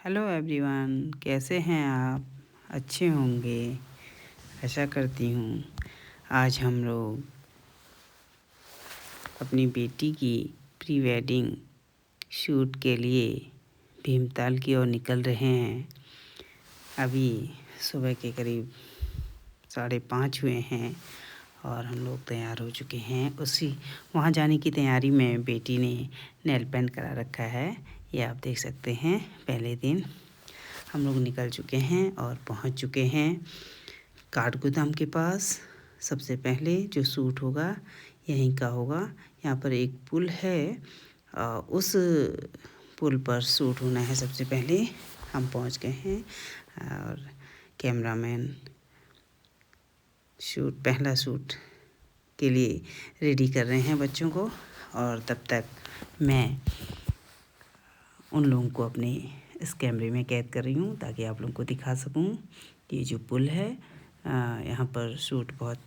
Hello everyone, कैसे हैं आप? अच्छे होंगे, आशा करती हूँ। आज हम लोग अपनी बेटी की प्री वेडिंग शूट के लिए भीमताल की ओर निकल रहे हैं। अभी सुबह के करीब 5:30 हुए हैं और हम लोग तैयार हो चुके हैं। वहाँ जाने की तैयारी में बेटी ने नेल पेंट करा रखा है। ये आप देख सकते हैं। पहले दिन हम लोग निकल चुके हैं और पहुंच चुके हैं काठगोदाम के पास। सबसे पहले जो शूट होगा यहीं का होगा। यहाँ पर एक पुल है, उस पुल पर शूट होना है। सबसे पहले हम पहुंच गए हैं और कैमरामैन पहला शूट के लिए रेडी कर रहे हैं बच्चों को। और तब तक मैं उन लोगों को अपने इस कैमरे में कैद कर रही हूँ ताकि आप लोगों को दिखा सकूँ। ये जो पुल है, यहाँ पर शूट बहुत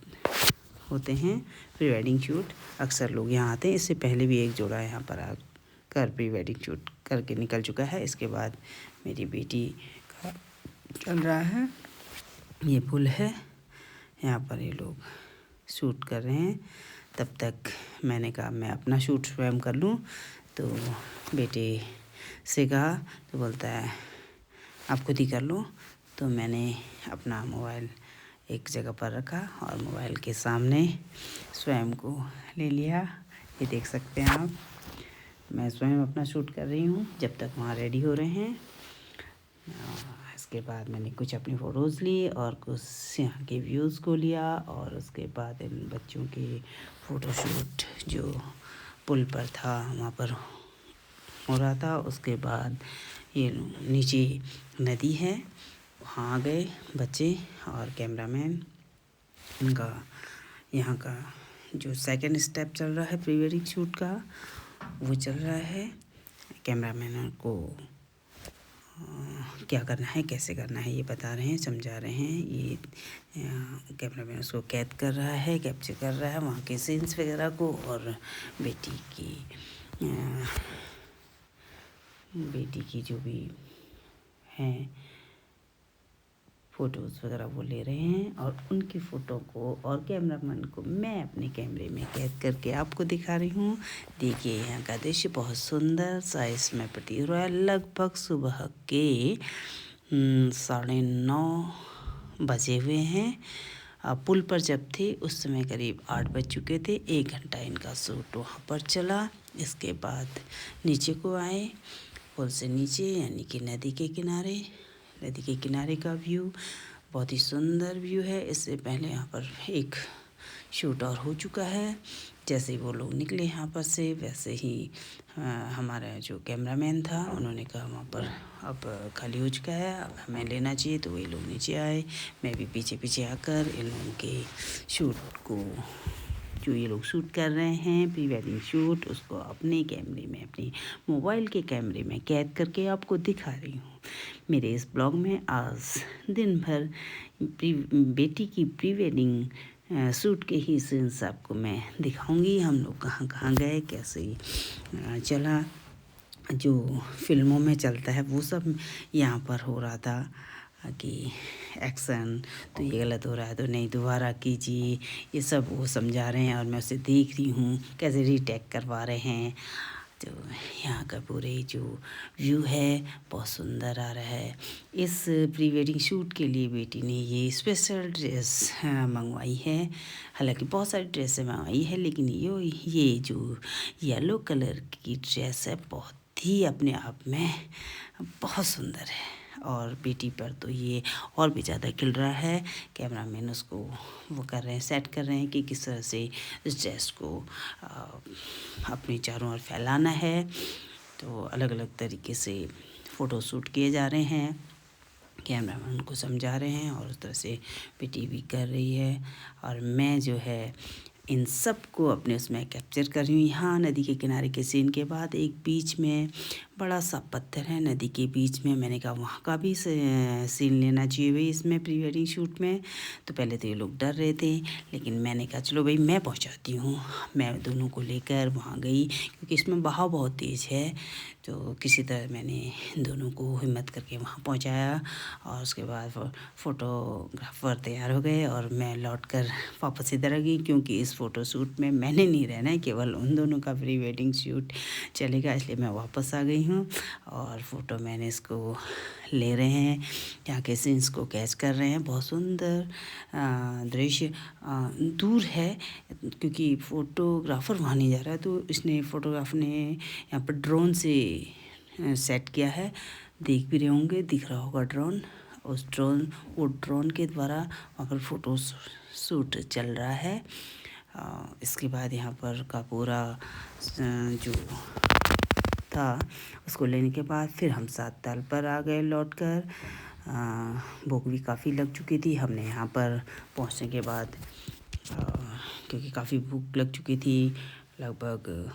होते हैं, प्री वेडिंग शूट। अक्सर लोग यहाँ आते हैं। इससे पहले भी एक जोड़ा यहाँ पर आकर प्री वेडिंग शूट करके निकल चुका है। इसके बाद मेरी बेटी का चल रहा है। ये पुल है, यहाँ पर ये लोग शूट कर रहे हैं। तब तक मैंने कहा मैं अपना शूट स्वयं कर लूँ। तो बेटे से कहा तो बोलता है आप खुद ही कर लो। तो मैंने अपना मोबाइल एक जगह पर रखा और मोबाइल के सामने स्वयं को ले लिया। ये देख सकते हैं आप, मैं स्वयं अपना शूट कर रही हूँ जब तक वहाँ रेडी हो रहे हैं। इसके बाद मैंने कुछ अपनी फ़ोटोज़ ली और कुछ यहाँ के व्यूज़ को लिया और उसके बाद इन बच्चों के फ़ोटोशूट जो पुल पर था वहाँ पर हो रहा था। उसके बाद ये नीचे नदी है, वहाँ आ गए बच्चे और कैमरामैन। इनका यहाँ का जो सेकंड स्टेप चल रहा है प्री वेडिंग शूट का, वो चल रहा है। कैमरामैन को क्या करना है, कैसे करना है, ये बता रहे हैं, समझा रहे हैं। ये कैमरामैन उसको कैद कर रहा है, कैप्चर कर रहा है वहाँ के सीन्स वगैरह को। और बेटी की जो भी हैं फ़ोटोज़ वगैरह वो ले रहे हैं और उनकी फ़ोटो को और कैमरामैन को मैं अपने कैमरे में कैद करके आपको दिखा रही हूँ। देखिए यहाँ का दृश्य बहुत सुंदर सा इसमें प्रतीत हो रहा है। लगभग सुबह के 9:30 बजे हुए हैं। पुल पर जब थे उस समय करीब 8 बज चुके थे। 1 घंटा इनका शूट वहाँ पर चला। इसके बाद नीचे को आए, पुल से नीचे यानी कि नदी के किनारे का व्यू बहुत ही सुंदर व्यू है। इससे पहले यहाँ पर एक शूट और हो चुका है। जैसे ही वो लोग निकले यहाँ पर से वैसे ही हमारा जो कैमरामैन था उन्होंने कहा वहाँ पर अब खाली हो चुका है, अब हमें लेना चाहिए। तो वही लोग नीचे आए। मैं भी पीछे पीछे आकर इन लोगों के शूट को, जो ये लोग शूट कर रहे हैं प्री वेडिंग शूट, उसको अपने कैमरे में, अपनी मोबाइल के कैमरे में कैद करके आपको दिखा रही हूँ। मेरे इस ब्लॉग में आज दिन भर बेटी की प्री वेडिंग शूट के ही सीन्स आपको मैं दिखाऊंगी। हम लोग कहाँ कहाँ गए, कैसे चला, जो फिल्मों में चलता है वो सब यहाँ पर हो रहा था कि एक्शन, तो ये गलत हो रहा है तो नहीं दोबारा कीजिए, ये सब वो समझा रहे हैं और मैं उसे देख रही हूँ कैसे रीटेक करवा रहे हैं। तो यहाँ का पूरे जो व्यू है बहुत सुंदर आ रहा है। इस प्री वेडिंग शूट के लिए बेटी ने ये स्पेशल ड्रेस मंगवाई है। हालांकि बहुत सारी ड्रेसें मंगवाई है, लेकिन ये जो येलो कलर की ड्रेस है बहुत ही अपने आप में बहुत सुंदर है और बेटी पर तो ये और भी ज़्यादा खिल रहा है। कैमरामैन उसको वो कर रहे हैं, सेट कर रहे हैं कि किस तरह से इस ड्रेस को अपने चारों ओर फैलाना है। तो अलग अलग तरीके से फ़ोटो शूट किए जा रहे हैं, कैमरामैन को समझा रहे हैं और उस तरह से बेटी भी कर रही है। और मैं जो है इन सब को अपने उसमें कैप्चर कर रही हूँ। यहाँ नदी के किनारे के सीन के बाद एक बीच में बड़ा सा पत्थर है नदी के बीच में। मैंने कहा वहाँ का भी सीन लेना चाहिए भाई इसमें प्री वेडिंग शूट में। तो पहले तो ये लोग डर रहे थे, लेकिन मैंने कहा चलो भाई मैं पहुँचाती हूँ। मैं दोनों को लेकर वहाँ गई, क्योंकि इसमें बहाव बहुत तेज़ है। तो किसी तरह मैंने दोनों को हिम्मत करके वहाँ पहुँचाया, और उसके बाद फ़ोटोग्राफ़र तैयार हो गए और मैं लौट कर वापस इधर आ गई, क्योंकि इस फ़ोटो शूट में मैंने नहीं रहना है, केवल उन दोनों का प्री वेडिंग शूट चलेगा। इसलिए मैं वापस आ गई हूँ, और फ़ोटो मैंने इसको ले रहे हैं, यहाँ के सीन्स को कैच कर रहे हैं। बहुत सुंदर दृश्य दूर है, क्योंकि फ़ोटोग्राफ़र वहाँ नहीं जा रहा है, तो इसने फ़ोटोग्राफ़र ने यहाँ पर ड्रोन से सेट किया है। देख भी रहे होंगे, दिख रहा होगा ड्रोन। वो ड्रोन के द्वारा वहाँ पर फ़ोटो शूट चल रहा है। इसके बाद यहाँ पर का पूरा जो था उसको लेने के बाद फिर हम 7 ताल पर आ गए लौट कर। भूख भी काफ़ी लग चुकी थी। हमने यहाँ पर पहुँचने के बाद क्योंकि काफ़ी भूख लग चुकी थी, लगभग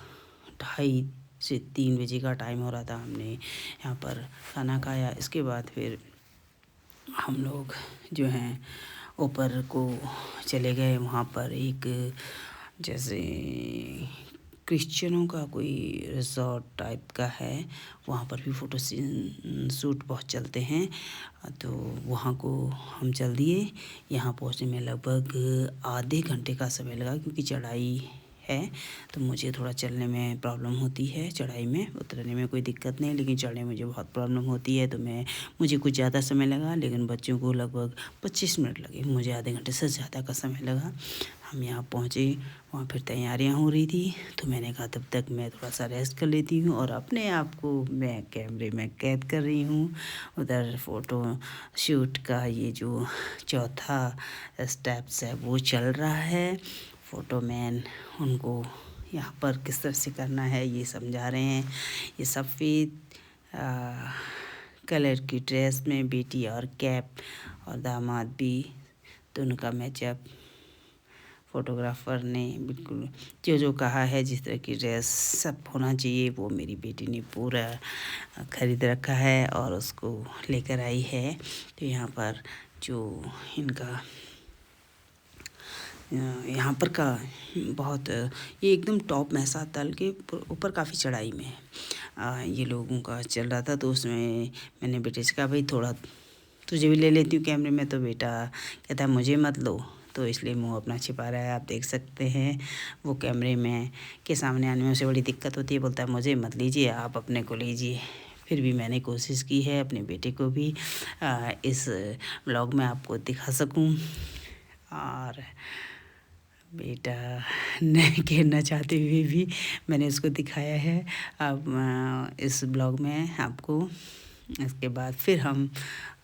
2:30 से 3 बजे का टाइम हो रहा था। हमने यहाँ पर खाना खाया। इसके बाद फिर हम लोग जो हैं ऊपर को चले गए। वहाँ पर एक जैसे क्रिश्चियनों का कोई रिज़ॉर्ट टाइप का है, वहाँ पर भी फ़ोटो शूट बहुत चलते हैं। तो वहाँ को हम चल दिए। यहाँ पहुँचने में लगभग आधे घंटे का समय लगा, क्योंकि चढ़ाई है तो मुझे थोड़ा चलने में प्रॉब्लम होती है। चढ़ाई में उतरने में कोई दिक्कत नहीं, लेकिन चढ़ने में मुझे बहुत प्रॉब्लम होती है। तो मुझे कुछ ज़्यादा समय लगा, लेकिन बच्चों को लगभग 25 मिनट लगे। मुझे आधे घंटे से ज़्यादा का समय लगा। हम यहाँ पहुँचे, वहाँ फिर तैयारियाँ हो रही थी, तो मैंने कहा तब तक मैं थोड़ा सा रेस्ट कर लेती हूँ, और अपने आप को मैं कैमरे में कैद कर रही हूँ। उधर फ़ोटो शूट का ये जो चौथा स्टेप्स है वो चल रहा है। फ़ोटो मैन उनको यहाँ पर किस तरह से करना है ये समझा रहे हैं। ये सफ़ेद कलर की ड्रेस में बेटी और कैप, और दामाद भी, दोनों का मैचअप। फ़ोटोग्राफ़र ने बिल्कुल जो कहा है, जिस तरह की ड्रेस सब होना चाहिए, वो मेरी बेटी ने पूरा ख़रीद रखा है और उसको लेकर आई है। तो यहाँ पर जो इनका यहाँ पर का बहुत ये एकदम टॉप महसा ताल के ऊपर काफ़ी चढ़ाई में है। ये लोगों का चल रहा था, तो उसमें मैंने बेटे से कहा भाई थोड़ा तुझे भी ले लेती हूँ कैमरे में। तो बेटा कहता है मुझे मत लो, तो इसलिए मुंह अपना छिपा रहा है। आप देख सकते हैं वो कैमरे में के सामने आने में उसे बड़ी दिक्कत होती है। बोलता है मुझे मत लीजिए, आप अपने को लीजिए। फिर भी मैंने कोशिश की है अपने बेटे को भी इस व्लॉग में आपको दिखा सकूं, और बेटा ने गिरना चाहते हुए भी मैंने उसको दिखाया है अब इस ब्लॉग में आपको। इसके बाद फिर हम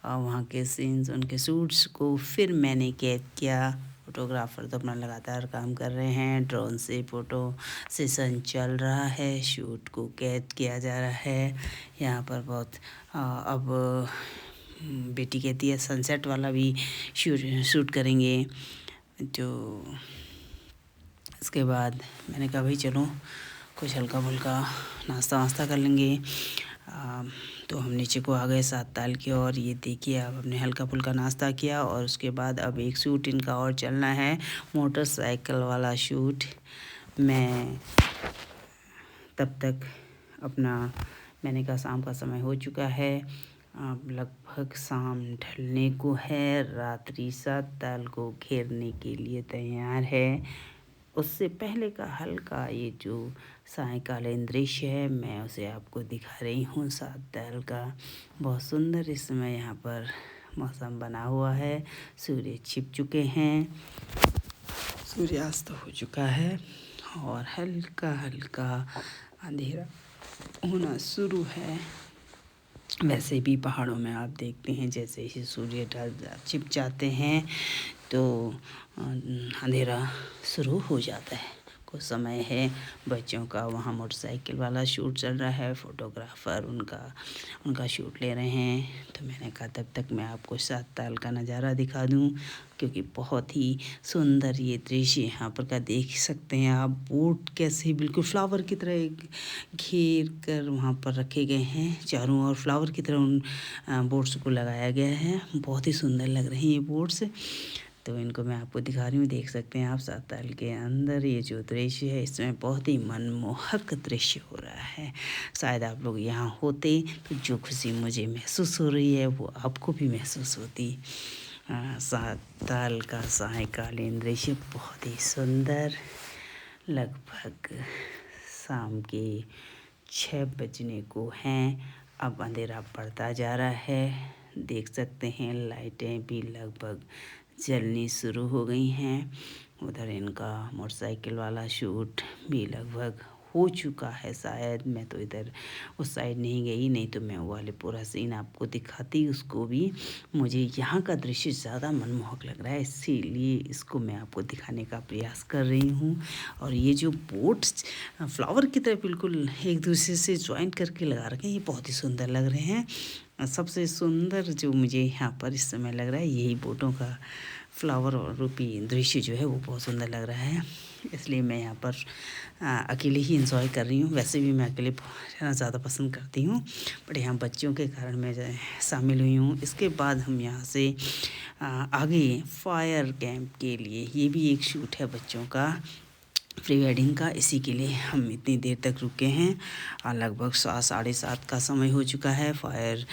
वहाँ के सीन्स, उनके शूट्स को फिर मैंने कैद किया। फ़ोटोग्राफ़र तो अपना लगातार काम कर रहे हैं, ड्रोन से फ़ोटो सेशन चल रहा है, शूट को कैद किया जा रहा है। यहाँ पर बहुत अब बेटी कहती है सनसेट वाला भी शूट करेंगे। जो इसके बाद मैंने कहा भाई चलो कुछ हल्का फुल्का नाश्ता वास्ता कर लेंगे। तो हम नीचे को आ गए 7 ताल की ओर। ये देखिए अब हमने हल्का फुल्का नाश्ता किया, और उसके बाद अब एक शूट इनका और चलना है, मोटरसाइकिल वाला शूट। मैं तब तक अपना मैंने कहा शाम का समय हो चुका है, अब लगभग शाम ढलने को है, रात्रि 7 ताल को घेरने के लिए तैयार है। उससे पहले का हल्का ये जो सायंकालीन दृश्य है, मैं उसे आपको दिखा रही हूँ 7 ताल का। बहुत सुंदर इस समय यहाँ पर मौसम बना हुआ है। सूर्य छिप चुके हैं, सूर्यास्त हो चुका है, और हल्का हल्का अंधेरा होना शुरू है। वैसे भी पहाड़ों में आप देखते हैं जैसे ही सूर्य छिप जाते हैं तो अंधेरा शुरू हो जाता है। को समय है बच्चों का। वहाँ मोटरसाइकिल वाला शूट चल रहा है, फ़ोटोग्राफ़र उनका शूट ले रहे हैं। तो मैंने कहा तब तक मैं आपको सात ताल का नज़ारा दिखा दूँ, क्योंकि बहुत ही सुंदर ये दृश्य यहाँ पर का देख सकते हैं आप। बोट कैसे बिल्कुल फ्लावर की तरह घेर कर वहाँ पर रखे गए हैं, चारों ओर फ्लावर की तरह उन बोट्स को लगाया गया है। बहुत ही सुंदर लग रही हैं ये बोट्स। तो इनको मैं आपको दिखा रही हूँ, देख सकते हैं आप सात ताल के अंदर ये जो दृश्य है, इसमें बहुत ही मनमोहक दृश्य हो रहा है। शायद आप लोग यहाँ होते तो जो खुशी मुझे महसूस हो रही है वो आपको भी महसूस होती। सात ताल का सायंकालीन दृश्य बहुत ही सुंदर। लगभग शाम के 6 बजने को हैं। अब अंधेरा पड़ता जा रहा है। देख सकते हैं लाइटें भी लगभग जलनी शुरू हो गई हैं। उधर इनका मोटरसाइकिल वाला शूट भी लगभग हो चुका है शायद। मैं तो इधर उस साइड नहीं गई, नहीं तो मैं वो वाले पूरा सीन आपको दिखाती उसको भी। मुझे यहाँ का दृश्य ज़्यादा मनमोहक लग रहा है, इसीलिए इसको मैं आपको दिखाने का प्रयास कर रही हूँ। और ये जो बोट्स फ्लावर की तरह बिल्कुल एक दूसरे से जॉइंट करके लगा रखे हैं, ये बहुत ही सुंदर लग रहे हैं। सबसे सुंदर जो मुझे यहाँ पर इस समय लग रहा है, यही बोटों का फ्लावर रूपी दृश्य जो है वो बहुत सुंदर लग रहा है। इसलिए मैं यहाँ पर अकेले ही इंजॉय कर रही हूँ। वैसे भी मैं अकेले रहना ज़्यादा पसंद करती हूँ, बट यहाँ बच्चों के कारण मैं शामिल हुई हूँ। इसके बाद हम यहाँ से आगे फायर कैंप के लिए, ये भी एक शूट है बच्चों का, प्री वेडिंग का। इसी के लिए हम इतनी देर तक रुके हैं। लगभग 7:30 का समय हो चुका है। फायर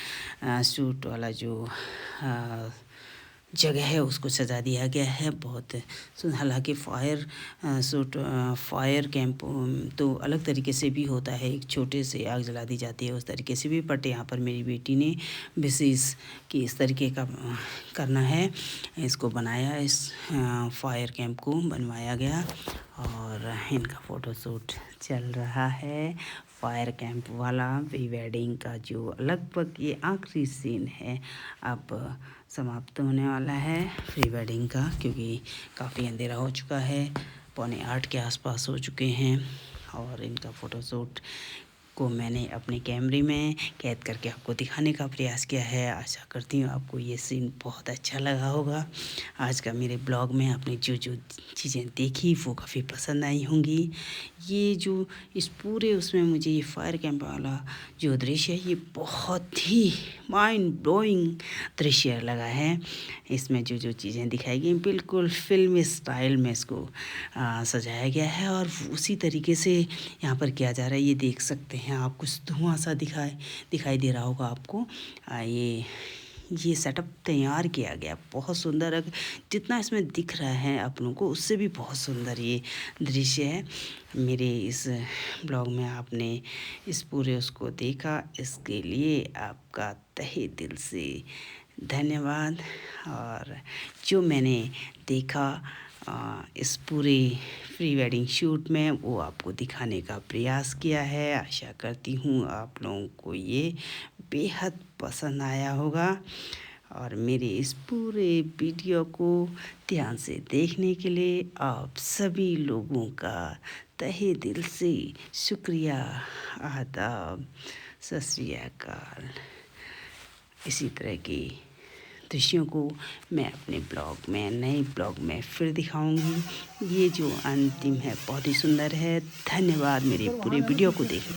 शूट वाला जो जगह है उसको सजा दिया गया है बहुत। हालांकि फायर शूट फायर कैंप तो अलग तरीके से भी होता है, एक छोटे से आग जला दी जाती है उस तरीके से भी, बट यहाँ पर मेरी बेटी ने विशेष कि इस तरीके का करना है, इसको बनाया, इस फायर कैंप को बनवाया गया और इनका फ़ोटोशूट चल रहा है। फायर कैंप वाला प्री वेडिंग का जो लगभग ये आखिरी सीन है, अब समाप्त होने वाला है प्री वेडिंग का, क्योंकि काफ़ी अंधेरा हो चुका है, 7:45 के आसपास हो चुके हैं। और इनका फ़ोटोशूट को मैंने अपने कैमरे में कैद करके आपको दिखाने का प्रयास किया है। आशा करती हूँ आपको ये सीन बहुत अच्छा लगा होगा। आज का मेरे ब्लॉग में आपने जो जो चीज़ें देखी वो काफ़ी पसंद आई होंगी। ये जो इस पूरे उसमें मुझे ये फायर कैंप वाला जो दृश्य है, ये बहुत ही माइंड ब्लोइंग दृश्य लगा है। इसमें जो जो चीज़ें दिखाई गई बिल्कुल फिल्मी स्टाइल में इसको सजाया गया है और उसी तरीके से यहाँ पर किया जा रहा है। ये देख सकते हैं आप, कुछ धुआं सा दिखाई दे रहा होगा आपको। ये सेटअप तैयार किया गया बहुत सुंदर। जितना इसमें दिख रहा है आप लोगों को, उससे भी बहुत सुंदर ये दृश्य है। मेरे इस ब्लॉग में आपने इस पूरे उसको देखा, इसके लिए आपका तहे दिल से धन्यवाद। और जो मैंने देखा इस पूरे प्री वेडिंग शूट में, वो आपको दिखाने का प्रयास किया है। आशा करती हूँ आप लोगों को ये बेहद पसंद आया होगा। और मेरे इस पूरे वीडियो को ध्यान से देखने के लिए आप सभी लोगों का तहे दिल से शुक्रिया, आदाब, सत श्री अकाल। इसी तरह की दृश्यों को मैं अपने ब्लॉग में, नए ब्लॉग में फिर दिखाऊंगी। ये जो अंतिम है बहुत ही सुंदर है। धन्यवाद मेरे पूरे वीडियो को देखने।